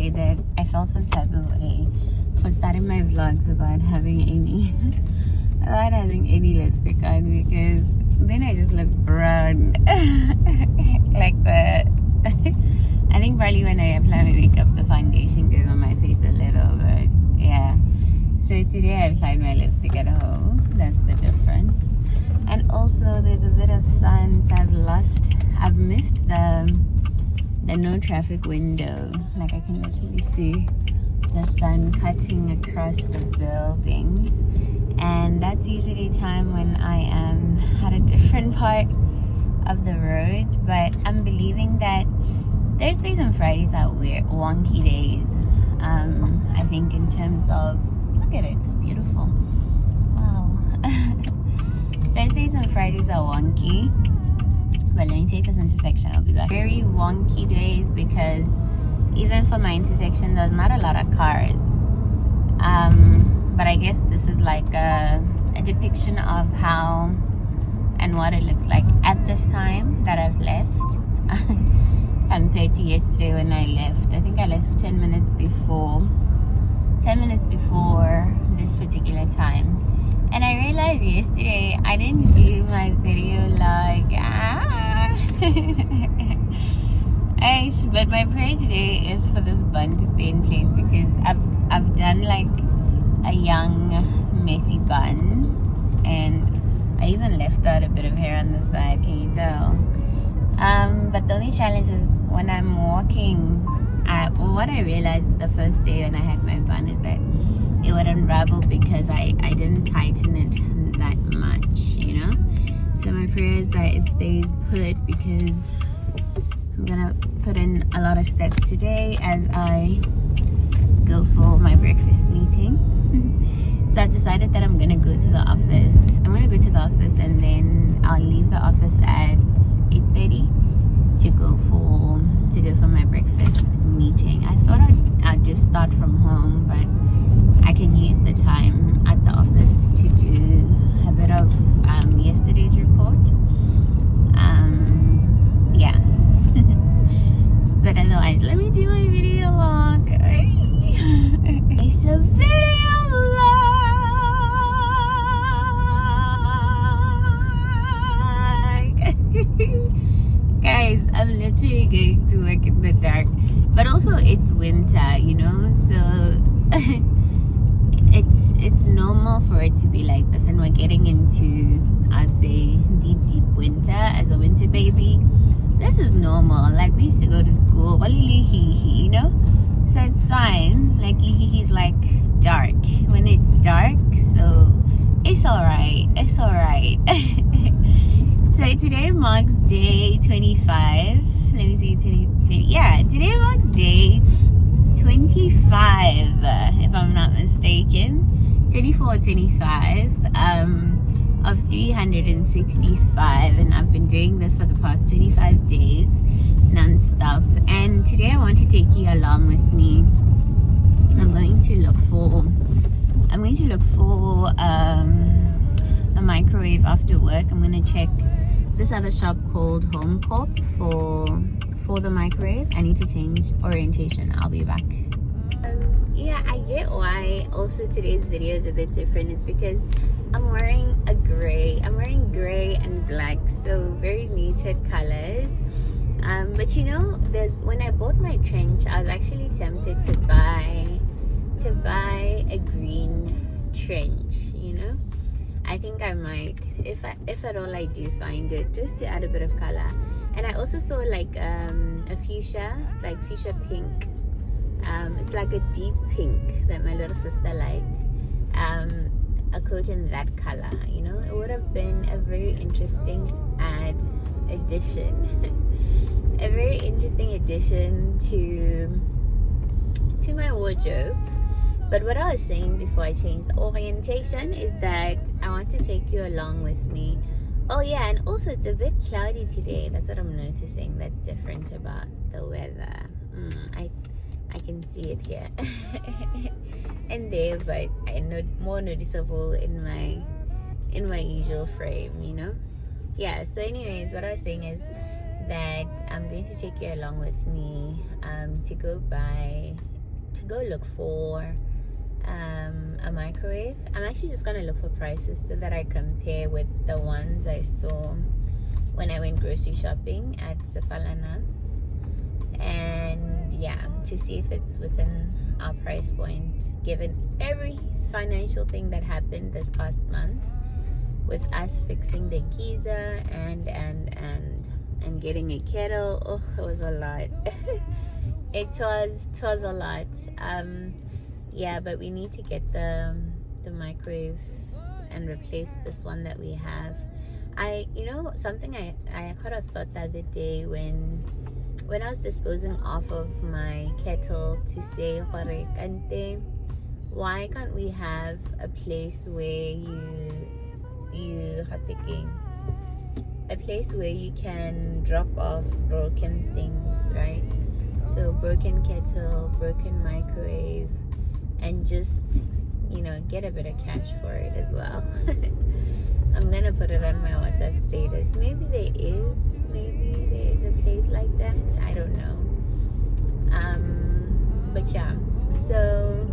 say that I felt some type of way for starting my vlogs without having any lipstick on, because then I just look brown like that. I think probably when I apply my makeup, the foundation goes on my face a little, but yeah. So today I applied my lipstick at home. That's the difference. And also there's a bit of sun, so I've missed the no traffic window. Like I can literally see the sun cutting across the buildings, and that's usually time when I am at a different part of the road. But I'm believing that Thursdays and Fridays are weird, wonky days. I think in terms of, look at it, it's so beautiful. Wow. Thursdays and Fridays are wonky. But let me take this intersection, I'll be back. Very wonky days because even for my intersection, there's not a lot of cars. But I guess this is like a depiction of how and what it looks like at this time that I've left compared to yesterday when I left. I think I left 10 minutes before this particular time. And I realized yesterday I didn't do my video like but my prayer today is for this bun to stay in place, because I've done like a young messy bun, and I even left out a bit of hair on the side, can you tell? But the only challenge is when I'm walking, what I realized the first day when I had my bun is that it would unravel because I didn't tighten it that much, you know? So my prayer is that it stays put, because I'm gonna put in a lot of steps today as I go for my breakfast meeting. So I decided that I'm gonna go to the office. And then I'll leave the office at 8:30 to go for my breakfast meeting. I thought I'd just start from home, but I can use the time at the office to do a bit of yesterday's report. Yeah. But otherwise, let me do my video log. It's a video log. Guys, I'm literally going to work in the dark. But also it's winter, you know, so it's normal for it to be like this, and we're getting into, I'd say, deep winter. As a winter baby, this is normal. Like, we used to go to school, you know, so it's fine. Like, he's like dark when it's dark, so it's all right. So today marks day 25. Let me see, 20. Yeah, today marks day 25, if I'm not mistaken. 24 or 25 of 365, and I've been doing this for the past 25 days non-stop. And today I want to take you along with me. I'm going to look for a microwave after work. I'm going to check this other shop called Home Corp for the microwave. I need to change orientation. I'll be back. Yeah, I get why also today's video is a bit different. It's because I'm wearing gray and black, so very muted colors. But you know, when I bought my trench, I was actually tempted to buy a green trench, you know. I think I might, if at all I do find it, just to add a bit of color. And I also saw like a fuchsia. It's like fuchsia pink. It's like a deep pink that my little sister liked. A coat in that color, you know. It would have been a very interesting addition a very interesting addition to my wardrobe. But what I was saying before I changed the orientation is that I want to take you along with me. Oh yeah, and also it's a bit cloudy today. That's what I'm noticing that's different about the weather. I can see it here and there, but I know more noticeable in my usual frame, you know. Yeah, so anyways, what I was saying is that I'm going to take you along with me to go buy to go look for a microwave. I'm actually just gonna look for prices so that I compare with the ones I saw when I went grocery shopping at Sefalana, and yeah, to see if it's within our price point given every financial thing that happened this past month with us fixing the geyser and getting a kettle. Oh, it was a lot. it was a lot. Yeah, but we need to get the microwave and replace this one that we have. Something I kind of thought the other day when I was disposing off of my kettle, to say, why can't we have a place where you can drop off broken things, right? So broken kettle, broken microwave, and just get a bit of cash for it as well. I'm gonna put it on my WhatsApp status. Maybe there is a place like that. I don't know. But yeah. So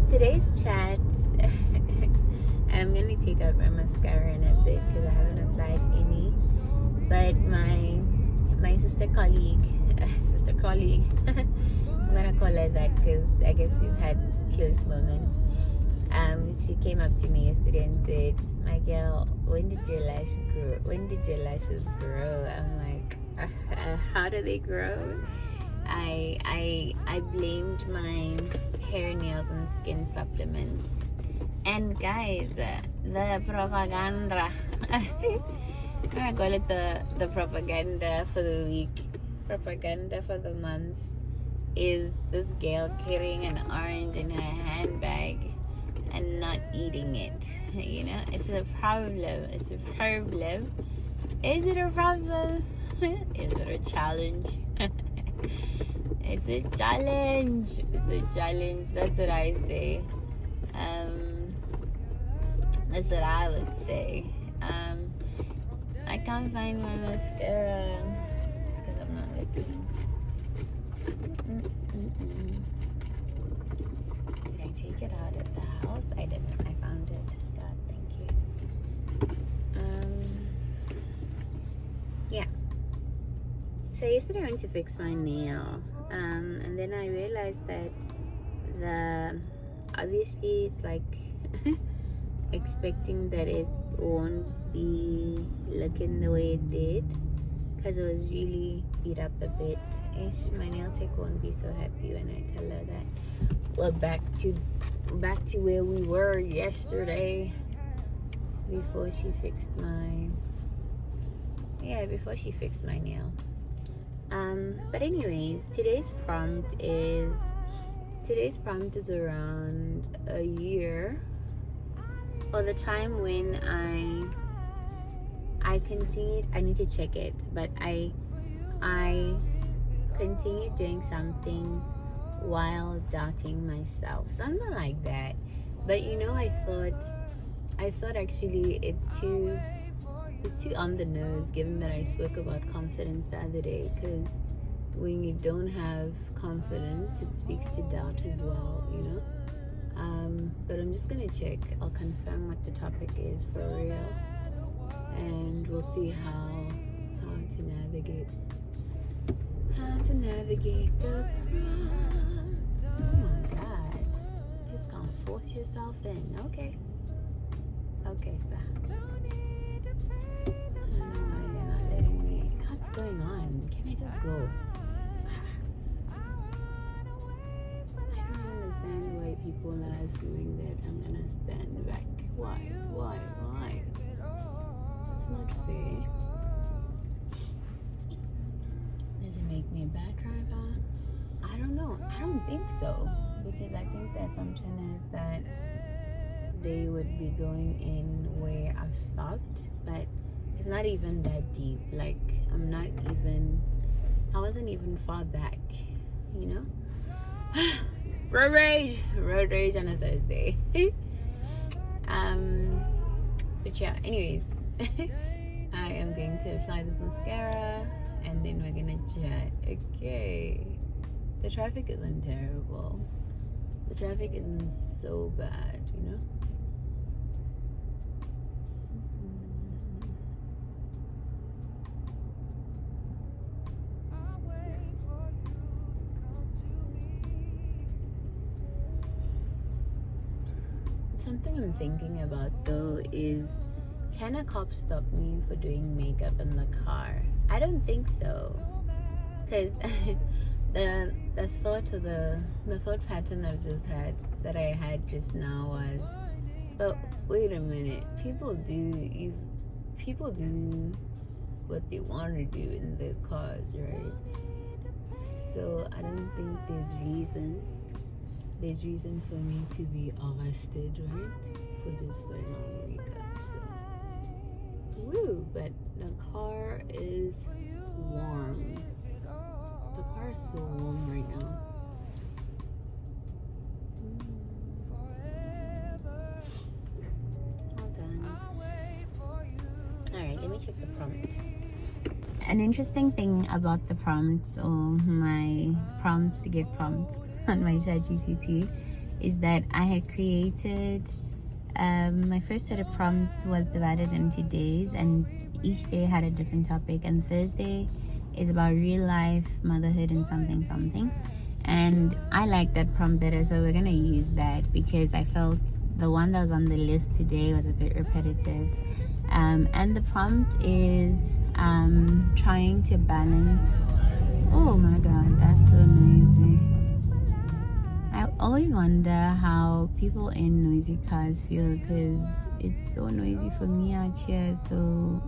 today's chat, and I'm gonna take out my mascara in a bit because I haven't applied any. But my sister colleague, I'm gonna call her that because I guess we've had close moments. She came up to me yesterday and said, "My girl, when did your lashes grow?" I'm like, how do they grow? I blamed my hair, nails, and skin supplements. And guys, the propaganda. I'm gonna call it the propaganda for the week. Propaganda for the month is this girl carrying an orange in her handbag and not eating it. It's a problem. Is it a problem? Is it a challenge? It's a challenge. It's a challenge. That's what I say. That's what I would say. I can't find my mascara. It's because I'm not looking. Did I take it out at the house? I didn't. I found it. God, thank you. Yeah. So yesterday I went to fix my nail. And then I realized that obviously it's like expecting that it won't be looking the way it did, because it was really beat up a bit. My nail tech won't be so happy when I tell her that we're back to where we were yesterday before she fixed my nail. But anyways, today's prompt is around a year, or the time when I continued. I need to check it, but I continued doing something while doubting myself, something like that. But I thought actually it's too on the nose, given that I spoke about confidence the other day, because when you don't have confidence, it speaks to doubt as well, but I'm just gonna check. I'll confirm what the topic is for real, and we'll see how to navigate the prompt. Oh my god, just gonna force yourself in. Okay, sir. I don't know why you're not letting me. What's going on? Can I just go? I don't understand why people are assuming that I'm gonna stand back. Why? It's not fair. Does it make me a bad driver? I don't know. I don't think so, because I think the assumption is that they would be going in where I've stopped, but it's not even that deep. Like, I wasn't even far back, Road rage on a Thursday. But yeah, anyways, I am going to apply this mascara and then we're gonna chat. Okay, the traffic isn't terrible. the traffic isn't so bad, you know. Something I'm thinking about though is, can a cop stop me for doing makeup in the car? I don't think so, because the thought of the thought pattern that I had just now was, but wait a minute, people do what they want to do in their cars, right? So I don't think there's reason for me to be arrested, right, for just putting on makeup. So woo, but the car is warm. The car is so warm right now. All done. Alright, let me check the prompt. An interesting thing about the prompts, or my prompts to get prompts on my ChatGPT, is that I had created my first set of prompts was divided into days, and each day had a different topic. And Thursday is about real life, motherhood, and something. And I like that prompt better, so we're gonna use that because I felt the one that was on the list today was a bit repetitive. And the prompt is trying to balance. Oh my god, that's so noisy. I always wonder how people in noisy cars feel, because it's so noisy for me out here. So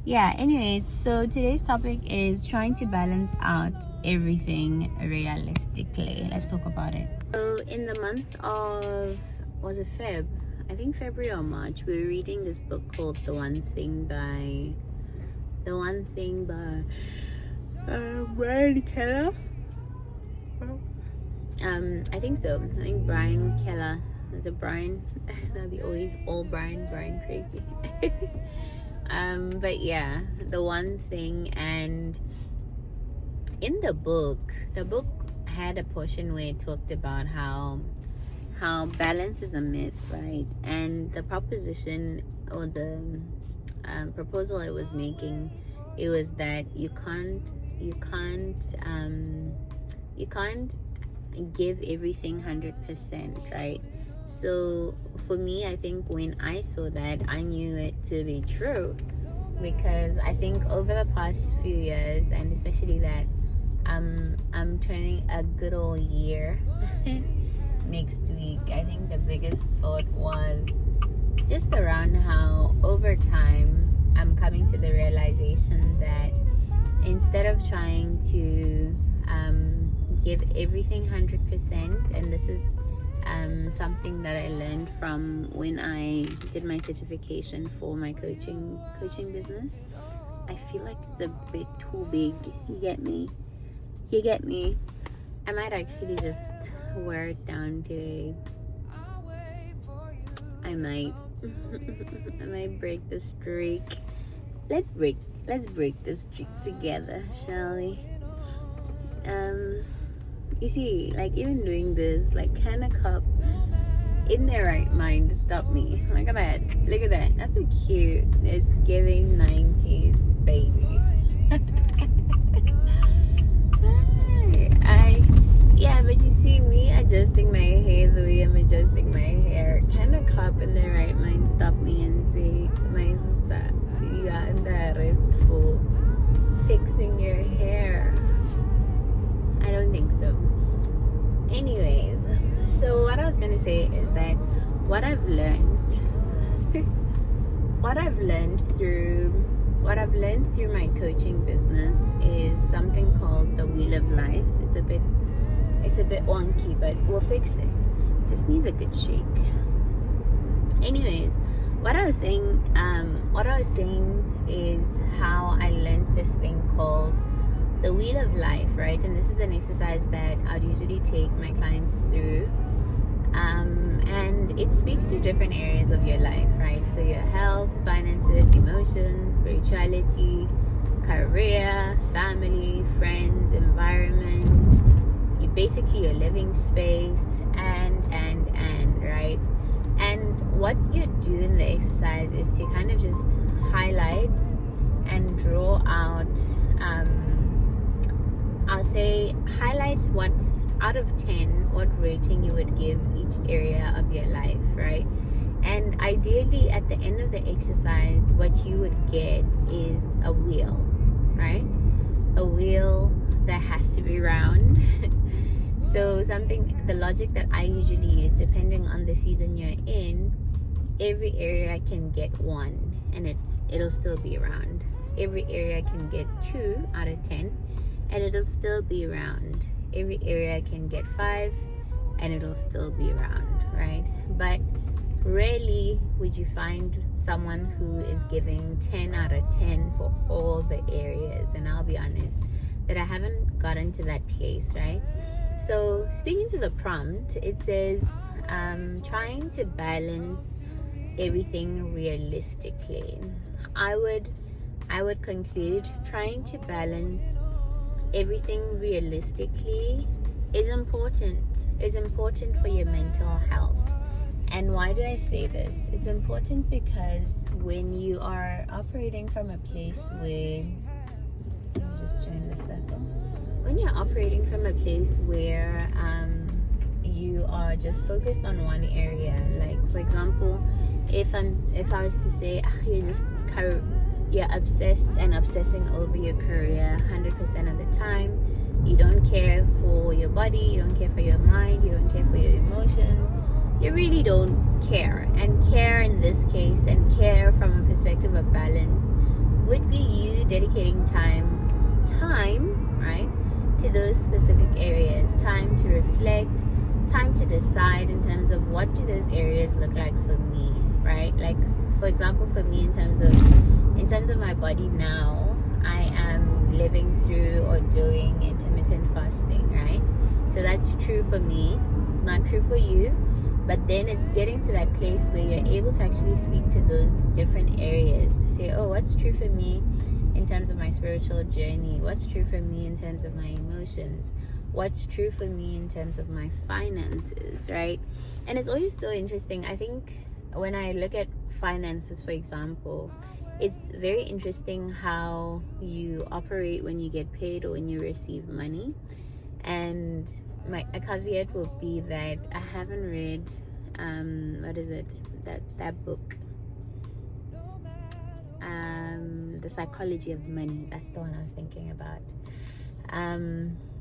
yeah, anyways, so today's topic is trying to balance out everything realistically. Let's talk about it. So in the month of, was it Feb? I think February or March, we were reading this book called The One Thing by Brian Keller. I think so. I think Brian Keller. Is it Brian? The always all Brian crazy. But yeah, The One Thing. And in the book had a portion where it talked about how balance is a myth, right? And the proposition, or the proposal it was making, it was that you can't give everything 100%, right? So for me, I think when I saw that, I knew it to be true, because I think over the past few years, and especially that I'm turning a good old year next week, I think the biggest thought was just around how over time I'm coming to the realization that instead of trying to give everything 100%, and this is something that I learned from when I did my certification for my coaching business. I feel like it's a bit too big. You get me? I might actually just wear it down today. I might break the streak. Let's break the streak together, shall we? You see, like, even doing this, like, can a cop in their right mind stop me? Look at that. That's so cute. It's giving 90s, baby. But you see, me adjusting my hair the way I'm adjusting my hair, can a cop in their right mind stop me and say, my sister, you are under arrest for fixing your hair? I don't think so. Anyways, so what I was gonna say is that what I've learned through my coaching business is something called the wheel of life. It's a bit wonky, but we'll fix it. It just needs a good shake. Anyways, what I was saying is how I learned this thing called the wheel of life, right? And this is an exercise that I'd usually take my clients through, and it speaks to different areas of your life, right? So your health, finances, emotions, spirituality, career, family, friends, environment, basically your living space, and right. And what you do in the exercise is to kind of just highlight and draw out, I'll say highlight what out of 10 what rating you would give each area of your life, right? And ideally at the end of the exercise, what you would get is a wheel, right? A wheel that has to be round. So the logic that I usually use, depending on the season you're in, every area can get 1 and it'll still be round. Every area can get 2 out of 10 and it'll still be round. Every area can get 5 and it'll still be round, right? But rarely would you find someone who is giving 10 out of 10 for all the areas. And I'll be honest that I haven't gotten to that place, right? So speaking to the prompt, it says trying to balance everything realistically. I would conclude trying to balance everything realistically is important for your mental health. And why do I say this? It's important because when you are operating from a place where, let me just join the circle. When you're operating from a place where you are just focused on one area, like for example, if I was to say you're obsessed and obsessing over your career 100% of the time, you don't care for your body, you don't care for your mind, you don't care for your emotions, you really don't care. And care in this case, and care from a perspective of balance, would be you dedicating time, right, to those specific areas, time to reflect, time to decide in terms of what do those areas look like for me, right? Like for example, for me, in terms of my body now, I am living through or doing intermittent fasting, right? So that's true for me. It's not true for you. But then it's getting to that place where you're able to actually speak to those different areas to say, oh, what's true for me in terms of my spiritual journey? What's true for me in terms of my emotions? What's true for me in terms of my finances, right? And it's always so interesting. I think when I look at finances, for example, it's very interesting how you operate when you get paid or when you receive money. And a caveat will be that I haven't read that book, The Psychology of Money. That's the one I was thinking about.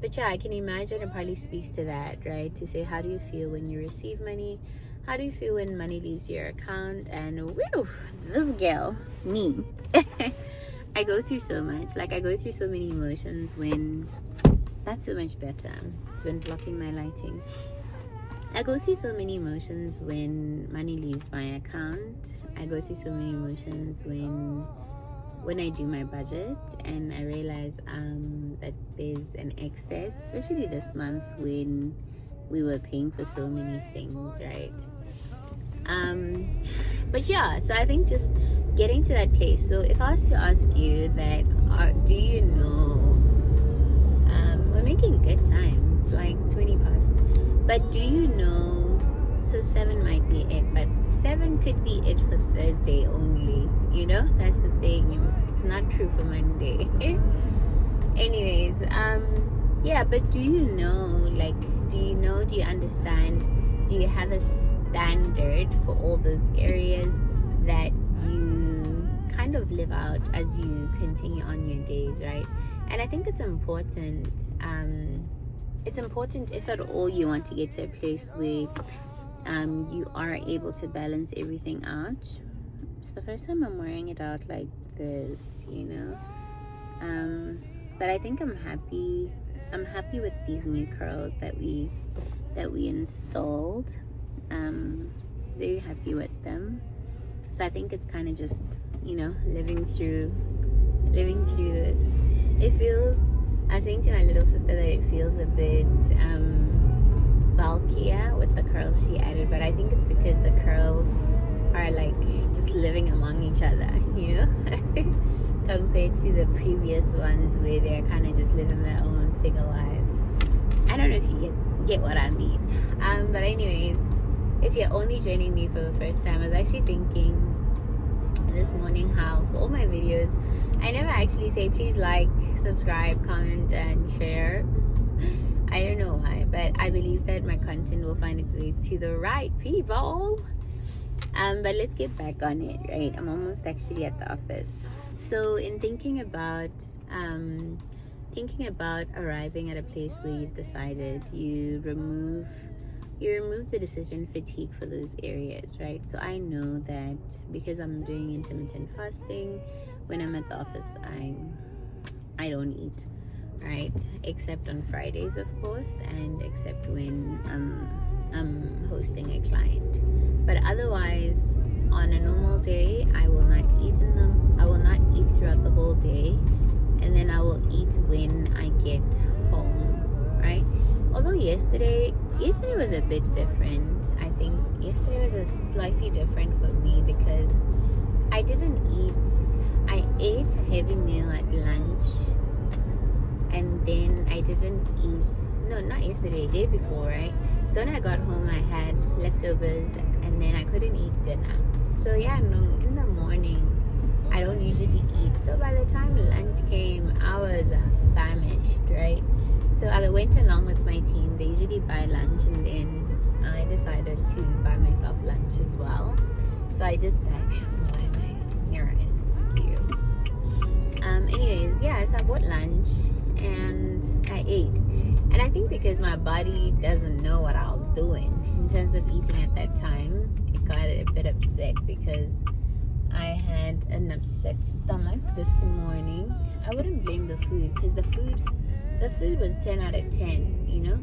But yeah, I can imagine it probably speaks to that, right? To say, how do you feel when you receive money? How do you feel when money leaves your account? And whew, this girl, me, I go through so much. Like, I go through so many emotions when... That's so much better. It's been blocking my lighting. I go through so many emotions when money leaves my account. I go through so many emotions when I do my budget and I realize that there's an excess, especially this month when we were paying for so many things, right? But yeah, so I think just getting to that place. So if I was to ask you that, do you know, we're making good time, it's like 20 past, but do you know, so 7 might be it, but 7 could be it for Thursday only, you know? That's the thing. It's not true for Monday. Anyways, yeah, but do you know, do you understand, do you have a standard for all those areas that you kind of live out as you continue on your days, right? And I think it's important, if at all you want to get to a place where you are able to balance everything out. It's the first time I'm wearing it out like this, you know. But I think I'm happy with these new curls that we installed. Very happy with them. So I think it's kind of just, you know, living through this. It feels, I was saying to my little sister that it feels a bit bulkier with the curls she added, but I think it's because the curls are like just living among each other, you know, compared to the previous ones where they're kind of just living their own single lives. I don't know if you get what I mean. But anyways, if you're only joining me for the first time, I was actually thinking this morning how for all my videos I never actually say please like, subscribe, comment and share. I don't know why, but I believe that my content will find its way to the right people. But let's get back on it, right? I'm almost actually at the office. So in thinking about arriving at a place where you've decided, you remove the decision fatigue for those areas, right? So I know that because I'm doing intermittent fasting, when I'm at the office, I don't eat, right? Except on Fridays, of course, and except when I'm hosting a client. But otherwise, on a normal day, I will not eat throughout the whole day, and then I will eat when I get home, right? Although yesterday was a bit different. I think yesterday was slightly different for me because I didn't eat. I ate a heavy meal at lunch, and then I didn't eat. No, not yesterday, day before, right? So when I got home, I had leftovers, and then I couldn't eat dinner. So yeah, no, in the morning, I don't usually eat. So by the time lunch came, I was famished, right? So I went along with my team. They usually buy lunch, and then I decided to buy myself lunch as well. So I did that. I don't know why my mirror is skew. Anyways, yeah, so I bought lunch and I ate. And I think because my body doesn't know what I was doing in terms of eating at that time, it got a bit upset because I had an upset stomach this morning. I wouldn't blame the food because the food was 10 out of 10, you know?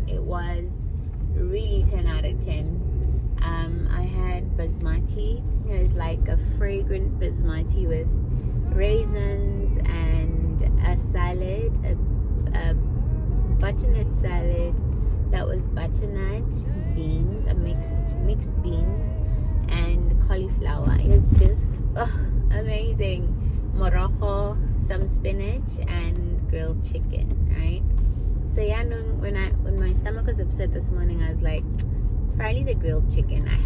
It was really 10 out of 10. I had basmati. It was like a fragrant basmati with raisins and a salad, a butternut salad that was butternut, beans, a mixed beans, and cauliflower. It's just amazing. Morocco, some spinach, and grilled chicken, right? So yeah, when my stomach was upset this morning, I was like, it's probably the grilled chicken. I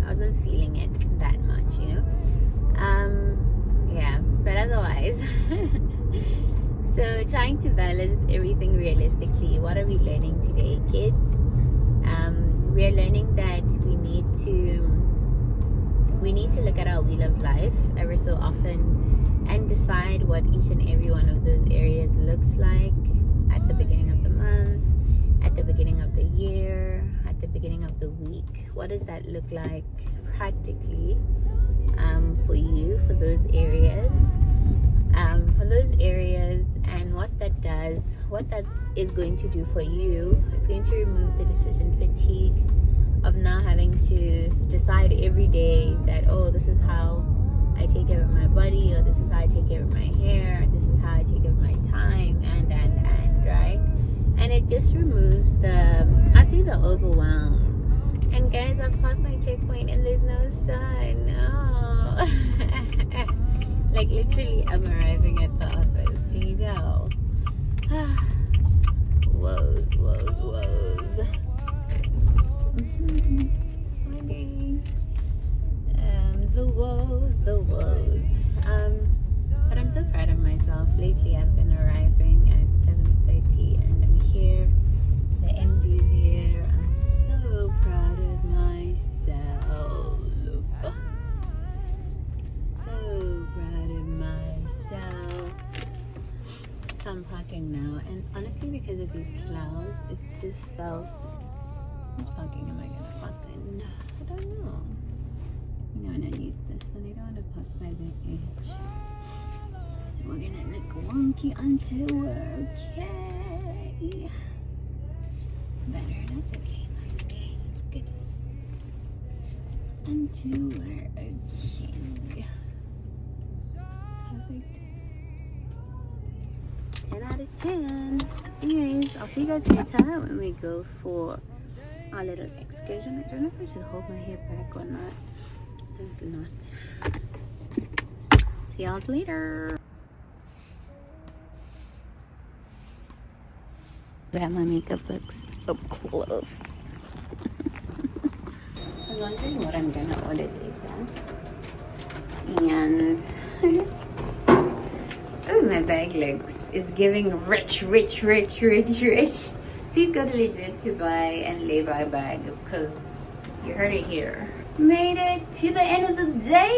wasn't feeling it that much, you know. Yeah, but otherwise, so trying to balance everything realistically. What are we learning today, kids? We are learning that we need to look at our wheel of life ever so often and decide what each and every one of those areas looks like at the beginning of the month, at the beginning of the year, at the beginning of the week. What does that look like practically for you, for those areas? And what that is going to do for you. It's going to remove the decision fatigue of now having to decide every day that, oh, this is how I take care of my body, or this is how I take care of my hair, this is how I take care of my time, and right? And it just removes I'd say the overwhelm. And guys, I've passed my checkpoint and there's no sun. Oh. Like literally, I'm arriving at the office. Can you tell? Woes. Morning. The woes. But I'm so proud of myself. Lately, I've been arriving at 7:30, and I'm here. The MD's here. I'm so proud of myself. So proud of myself. So I'm parking now, and honestly, because of these clouds, it's just felt. What parking am I gonna park in? I don't know. I'm gonna use this one. I don't want to park by the edge. So we're gonna look wonky until we're okay. Better. That's okay. It's good. Until we're okay. Perfect. 10 out of 10. Anyways, I'll see you guys later when we go for our little excursion. I don't know if I should hold my hair back or not. I think not. See y'all later. how my makeup looks up close. I was wondering what I'm gonna order later. And oh, my bag looks, it's giving rich. Please go to Legit to buy and lay by bag, because you heard it here. Made it to the end of the day.